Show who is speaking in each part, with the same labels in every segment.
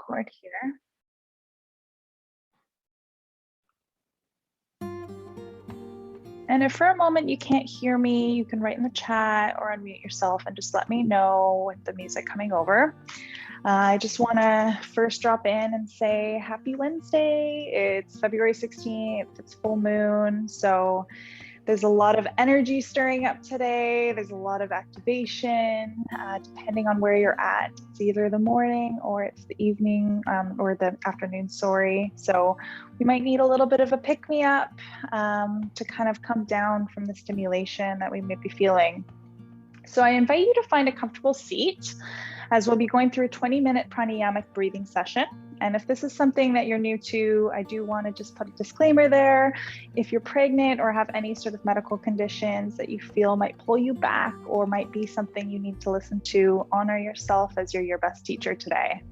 Speaker 1: record here. And if for a moment you can't hear me, you can write in the chat or unmute yourself and just let me know with the music coming over. I just want to first drop in and say happy Wednesday. It's February 16th, it's full moon. So there's a lot of energy stirring up today. There's a lot of activation, depending on where you're at. It's either the morning or it's the evening or the afternoon, sorry. So we might need a little bit of a pick-me-up to kind of come down from the stimulation that we may be feeling. So I invite you to find a comfortable seat as we'll be going through a 20-minute pranayamic breathing session. And if this is something that you're new to, I do want to just put a disclaimer there. If you're pregnant or have any sort of medical conditions that you feel might pull you back or might be something you need to listen to, honor yourself as you're your best teacher today.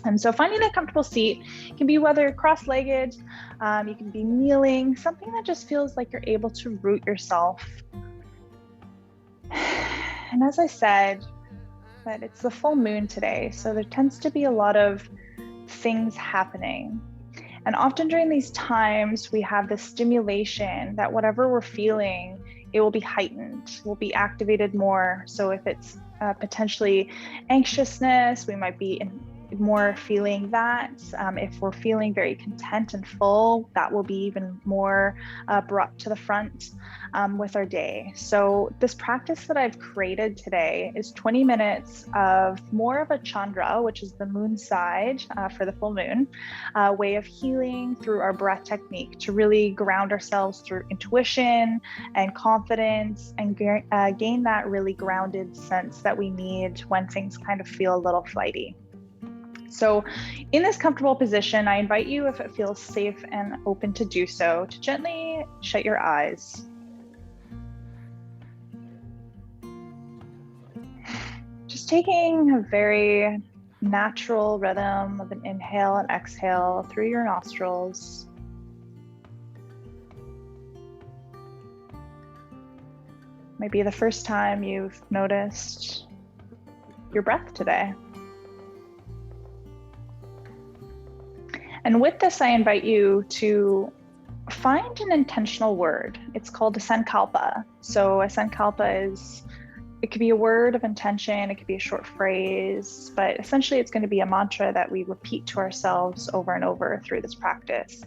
Speaker 1: And so finding a comfortable seat can be whether cross-legged, you can be kneeling, something that just feels like you're able to root yourself. And as I said, that it's the full moon today, so there tends to be a lot of things happening. And often during these times, we have this stimulation that whatever we're feeling, it will be heightened, will be activated more. So if it's potentially anxiousness, we might be more feeling that. If we're feeling very content and full, that will be even more brought to the front with our day. So this practice that I've created today is 20 minutes of more of a chandra, which is the moon side for the full moon, way of healing through our breath technique to really ground ourselves through intuition and confidence and gain that really grounded sense that we need when things kind of feel a little flighty. So in this comfortable position, I invite you, if it feels safe and open to do so, to gently shut your eyes. Just taking a very natural rhythm of an inhale and exhale through your nostrils. Might be the first time you've noticed your breath today. And with this, I invite you to find an intentional word. It's called a sankalpa. So a sankalpa it could be a word of intention, it could be a short phrase, but essentially it's going to be a mantra that we repeat to ourselves over and over through this practice.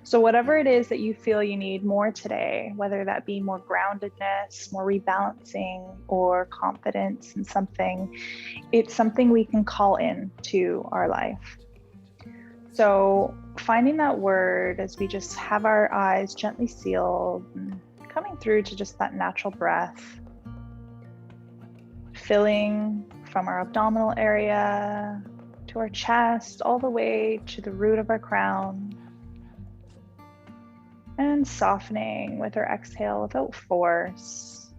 Speaker 1: So whatever it is that you feel you need more today, whether that be more groundedness, more rebalancing, or confidence in something, it's something we can call in to our life. So finding that word as we just have our eyes gently sealed and coming through to just that natural breath, filling from our abdominal area to our chest, all the way to the root of our crown, and softening with our exhale without force,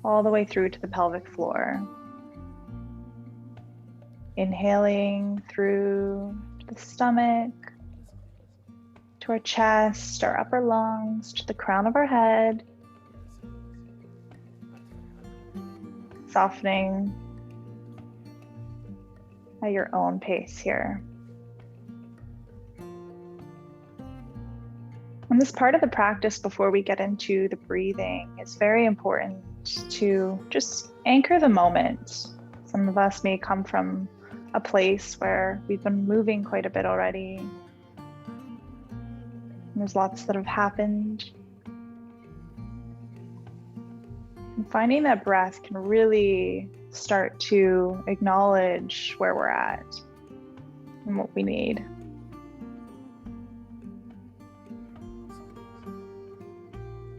Speaker 1: all the way through to the pelvic floor. Inhaling through the stomach, to our chest, our upper lungs, to the crown of our head. Softening at your own pace here. And this part of the practice before we get into the breathing is very important to just anchor the moment. Some of us may come from a place where we've been moving quite a bit already. And there's lots that have happened. And finding that breath can really start to acknowledge where we're at and what we need.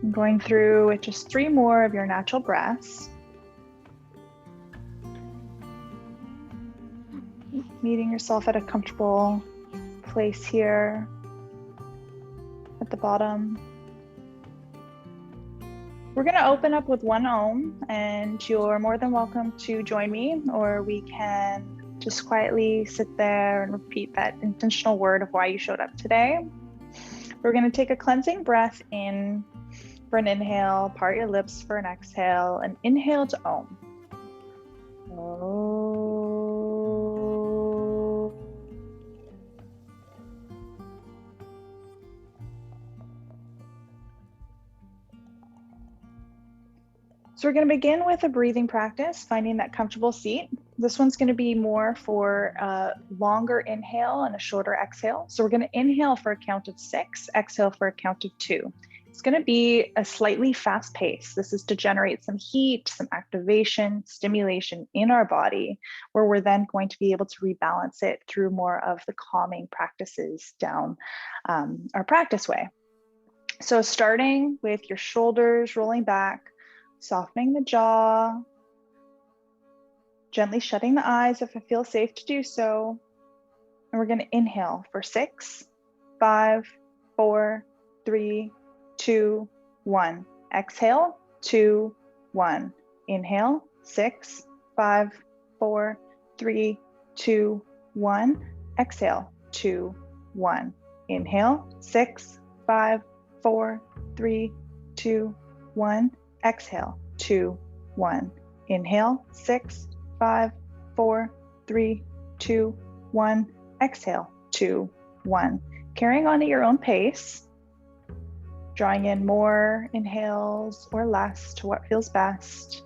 Speaker 1: I'm going through with just 3 more of your natural breaths. Meeting yourself at a comfortable place here at the bottom. We're going to open up with 1 Om, and you're more than welcome to join me, or we can just quietly sit there and repeat that intentional word of why you showed up today. We're going to take a cleansing breath in for an inhale, part your lips for an exhale, and inhale to Om. Om. So we're going to begin with a breathing practice, finding that comfortable seat. This one's going to be more for a longer inhale and a shorter exhale. So we're going to inhale for a count of 6, exhale for a count of 2. It's going to be a slightly fast pace. This is to generate some heat, some activation, stimulation in our body, where we're then going to be able to rebalance it through more of the calming practices down our practice way. So starting with your shoulders rolling back, softening the jaw, gently shutting the eyes if it feels safe to do so. And we're going to inhale for 6, 5, 4, 3, 2, 1. Exhale, 2, 1. Inhale, 6, 5, 4, 3, 2, 1. Exhale, 2, 1. Inhale, 6, 5, 4, 3, 2, 1. Exhale, 2, 1. Inhale, 6, 5, 4, 3, 2, 1. Exhale, 2, 1. Carrying on at your own pace, drawing in more inhales or less to what feels best.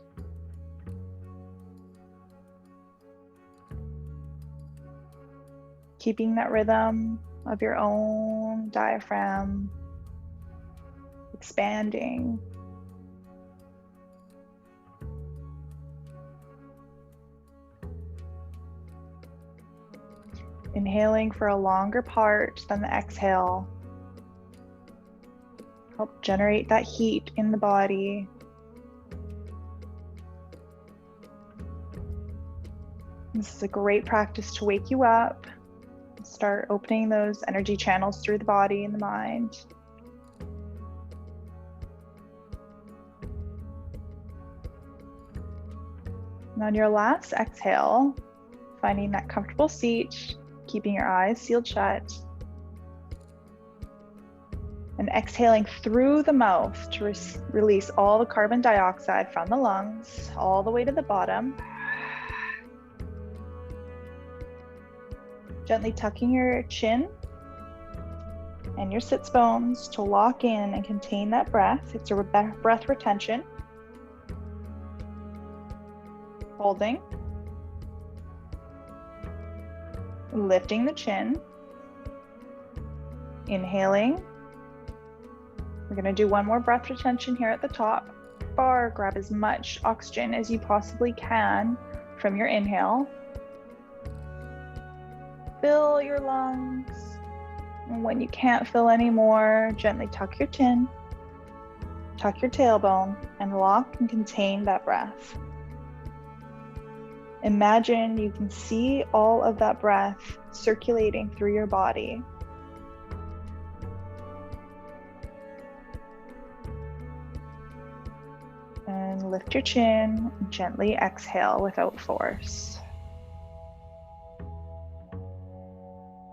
Speaker 1: Keeping that rhythm of your own diaphragm expanding. Inhaling for a longer part than the exhale. Help generate that heat in the body. This is a great practice to wake you up. Start opening those energy channels through the body and the mind. And on your last exhale, finding that comfortable seat, keeping your eyes sealed shut, and exhaling through the mouth to release all the carbon dioxide from the lungs all the way to the bottom. Gently tucking your chin and your sits bones to lock in and contain that breath. It's a breath retention. Holding. Lifting the chin. Inhaling. We're going to do one more breath retention here at the top. Grab as much oxygen as you possibly can from your inhale. Fill your lungs. And when you can't fill anymore, gently tuck your chin, tuck your tailbone, and lock and contain that breath. Imagine you can see all of that breath circulating through your body. And lift your chin, gently exhale without force.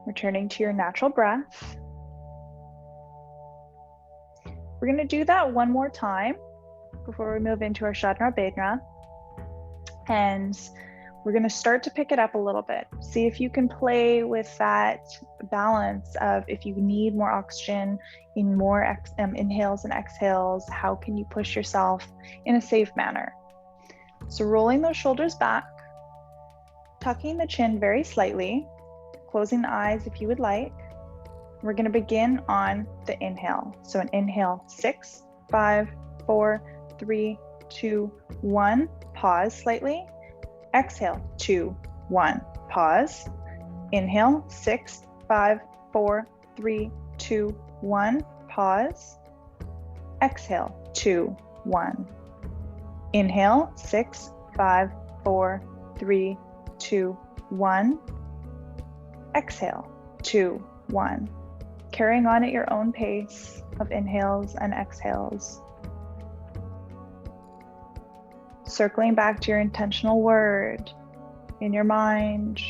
Speaker 1: Returning to your natural breath. We're going to do that one more time before we move into our Shadna Bedna. And we're going to start to pick it up a little bit. See if you can play with that balance of if you need more oxygen in more inhales and exhales, how can you push yourself in a safe manner? So rolling those shoulders back, tucking the chin very slightly, closing the eyes if you would like. We're going to begin on the inhale. So an inhale, 6, 5, 4, 3, 2, 1. Pause slightly. Exhale, 2, 1. Pause. Inhale, 6, 5, 4, 3, 2, 1. Pause. Exhale, 2, 1. Inhale, 6, 5, 4, 3, 2, 1. Exhale, 2, 1. Carrying on at your own pace of inhales and exhales. Circling back to your intentional word in your mind,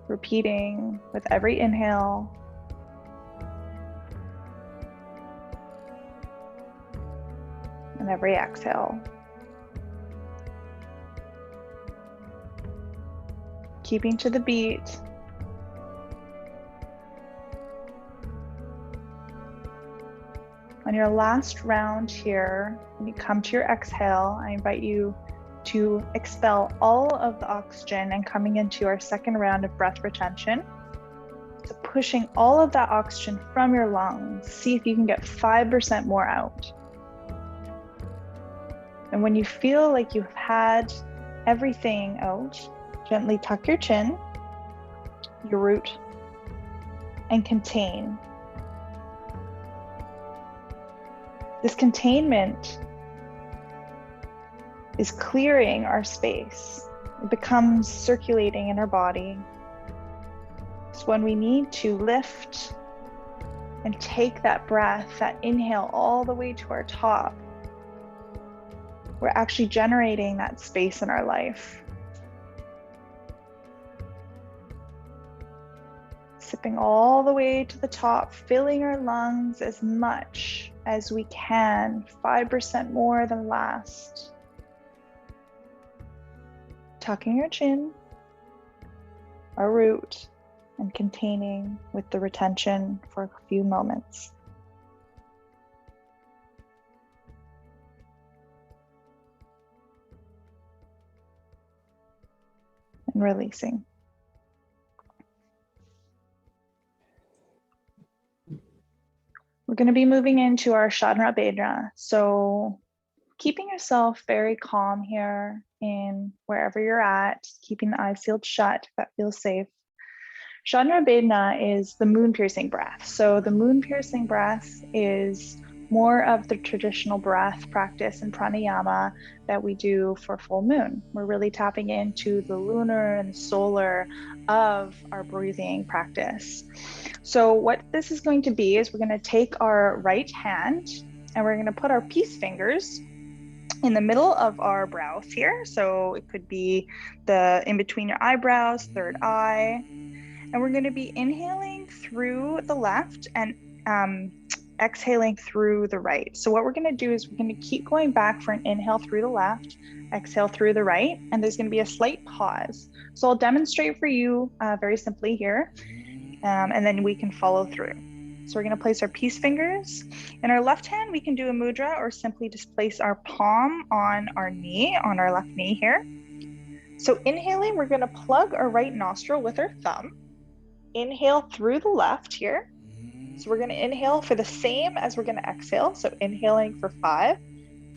Speaker 1: repeating with every inhale and every exhale. Keeping to the beat. On your last round here, when you come to your exhale, I invite you to expel all of the oxygen and coming into our second round of breath retention. So pushing all of that oxygen from your lungs, see if you can get 5% more out. And when you feel like you've had everything out, gently tuck your chin, your root, and contain. This containment is clearing our space. It becomes circulating in our body. It's when we need to lift and take that breath, that inhale all the way to our top. We're actually generating that space in our life. Sipping all the way to the top, filling our lungs as much as we can, 5% more than last. Tucking our chin, our root, and containing with the retention for a few moments. And releasing. We're going to be moving into our Pranayama. So keeping yourself very calm here in wherever you're at, keeping the eyes sealed shut if that feels safe. Pranayama is the moon piercing breath. So the moon piercing breath is more of the traditional breath practice in pranayama that we do for full moon. We're really tapping into the lunar and solar of our breathing practice. So what this is going to be is we're going to take our right hand and we're going to put our peace fingers in the middle of our brows here. So it could be in between your eyebrows, third eye. And we're going to be inhaling through the left and exhaling through the right. So what we're going to do is we're going to keep going back for an inhale through the left, exhale through the right, and there's going to be a slight pause. So I'll demonstrate for you very simply here, and then we can follow through. So we're going to place our peace fingers. In our left hand, we can do a mudra or simply just place our palm on our knee, on our left knee here. So inhaling, we're going to plug our right nostril with our thumb. Inhale through the left here. So we're going to inhale for the same as we're going to exhale. So inhaling for 5,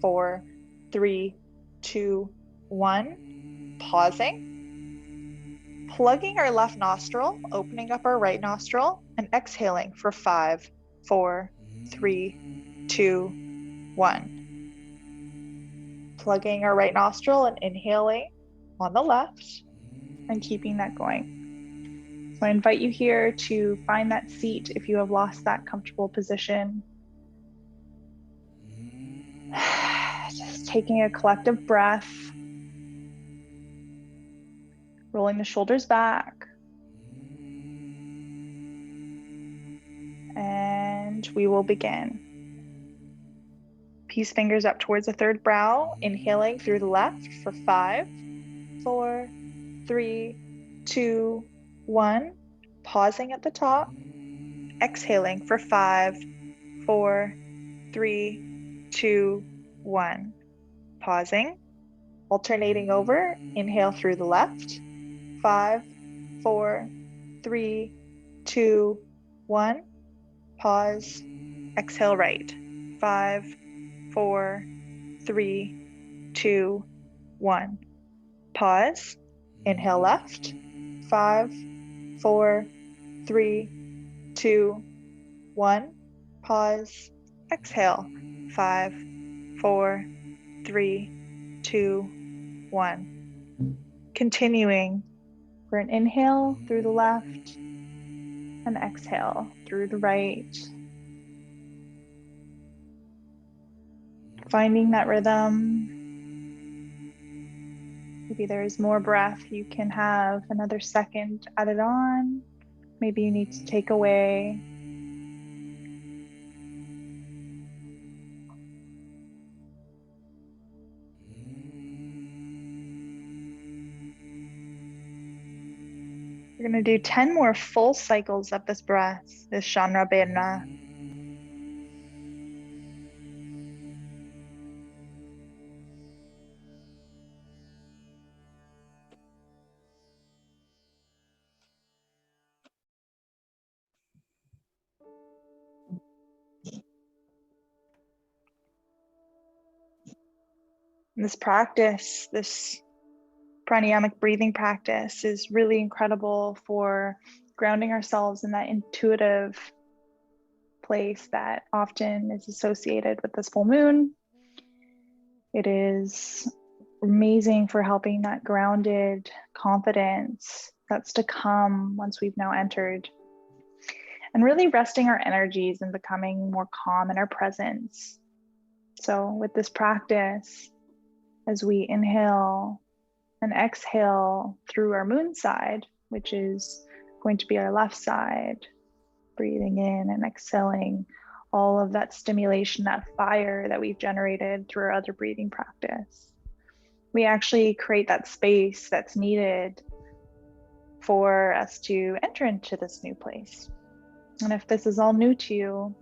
Speaker 1: 4, 3, 2, 1. Pausing. Plugging our left nostril, opening up our right nostril, and exhaling for 5, 4, 3, 2, 1. Plugging our right nostril and inhaling on the left and keeping that going. So I invite you here to find that seat if you have lost that comfortable position. Just taking a collective breath, rolling the shoulders back. And we will begin. Peace fingers up towards the third brow, inhaling through the left for 5, 4, 3, 2, 1. Pausing at the top, exhaling for 5, 4, 3, 2, 1. Pausing, alternating over, inhale through the left, 5, 4, 3, 2, 1. Pause, exhale right, 5, 4, 3, 2, 1. Pause, inhale left, 5, 4, 3, 2, 1. Pause, exhale, 5, 4, 3, 2, 1. Continuing for an inhale through the left and exhale through the right. Finding that rhythm. Maybe there's more breath. You can have another second added on. Maybe you need to take away. We're going to do 10 more full cycles of this breath, this Pranayama. This practice, this pranayamic breathing practice, is really incredible for grounding ourselves in that intuitive place that often is associated with this full moon. It is amazing for helping that grounded confidence that's to come once we've now entered, and really resting our energies and becoming more calm in our presence. So with this practice, as we inhale and exhale through our moon side, which is going to be our left side, breathing in and exhaling all of that stimulation, that fire that we've generated through our other breathing practice, we actually create that space that's needed for us to enter into this new place. And if this is all new to you,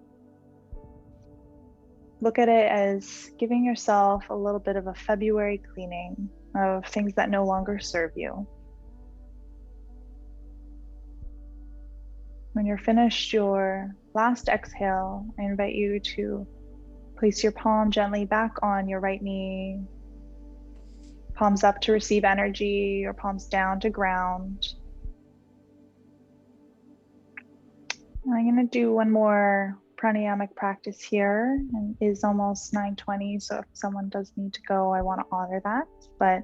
Speaker 1: look at it as giving yourself a little bit of a February cleaning of things that no longer serve you. When you're finished your last exhale, I invite you to place your palm gently back on your right knee, palms up to receive energy, or palms down to ground. I'm going to do one more pranayamic practice here, and it is almost 9:20, so if someone does need to go, I want to honor that. But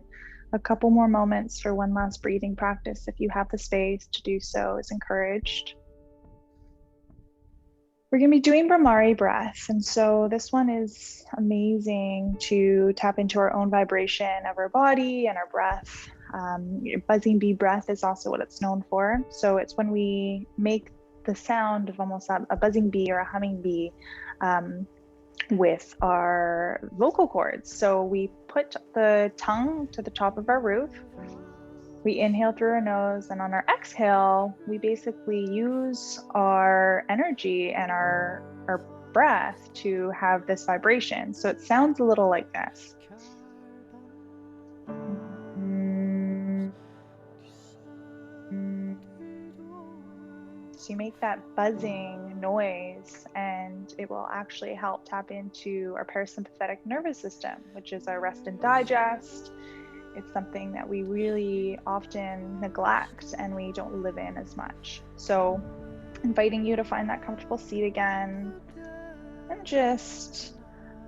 Speaker 1: a couple more moments for one last breathing practice, if you have the space to do so, is encouraged. We're going to be doing Brahmari breath, and so this one is amazing to tap into our own vibration of our body and our breath. Buzzing bee breath is also what it's known for. So it's when we make the sound of almost a buzzing bee or a humming bee with our vocal cords. So we put the tongue to the top of our roof. We inhale through our nose, and on our exhale, we basically use our energy and our breath to have this vibration. So it sounds a little like this. So you make that buzzing noise, and it will actually help tap into our parasympathetic nervous system, which is our rest and digest. It's something that we really often neglect and we don't live in as much. So inviting you to find that comfortable seat again, and just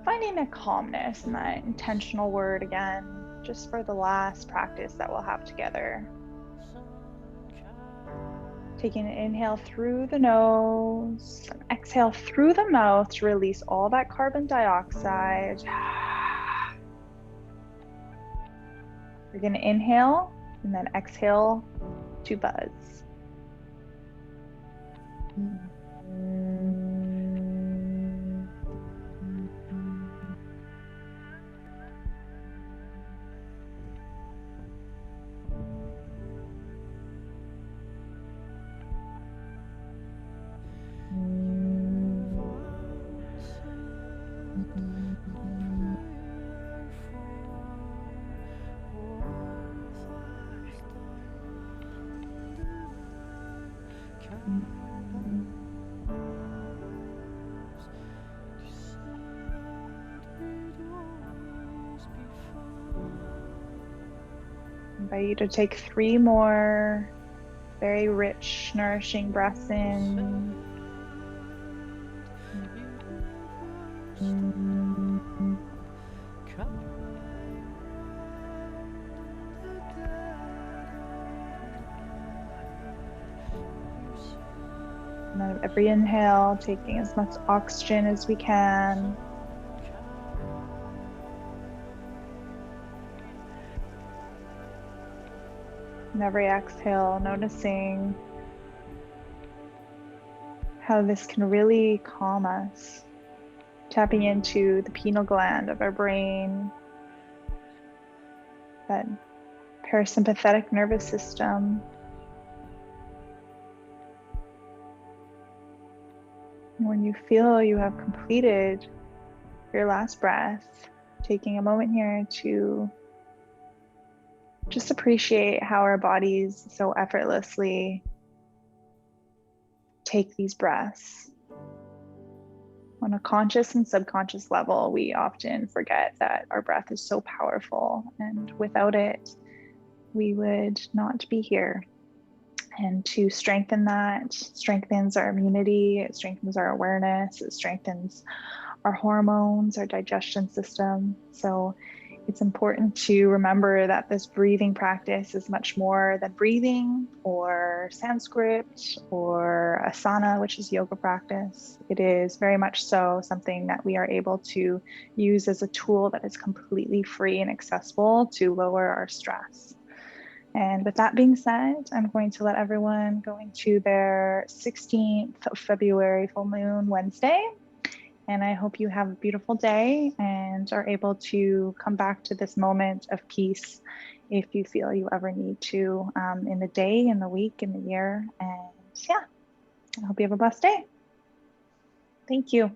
Speaker 1: finding a calmness in that intentional word again, just for the last practice that we'll have together. Taking an inhale through the nose, and exhale through the mouth to release all that carbon dioxide. You're going to inhale and then exhale to buzz. I invite you to take 3 more very rich, nourishing breaths in. And then every inhale, taking as much oxygen as we can. And every exhale, noticing how this can really calm us, tapping into the pineal gland of our brain, that parasympathetic nervous system. And when you feel you have completed your last breath, taking a moment here to just appreciate how our bodies so effortlessly take these breaths. On a conscious and subconscious level, we often forget that our breath is so powerful, and without it, we would not be here. And to strengthen that strengthens our immunity, it strengthens our awareness, it strengthens our hormones, our digestion system. So it's important to remember that this breathing practice is much more than breathing or Sanskrit or asana, which is yoga practice. It is very much so something that we are able to use as a tool that is completely free and accessible to lower our stress. And with that being said, I'm going to let everyone go into their 16th of February full moon Wednesday. And I hope you have a beautiful day and are able to come back to this moment of peace if you feel you ever need to in the day, in the week, in the year. And yeah, I hope you have a blessed day. Thank you.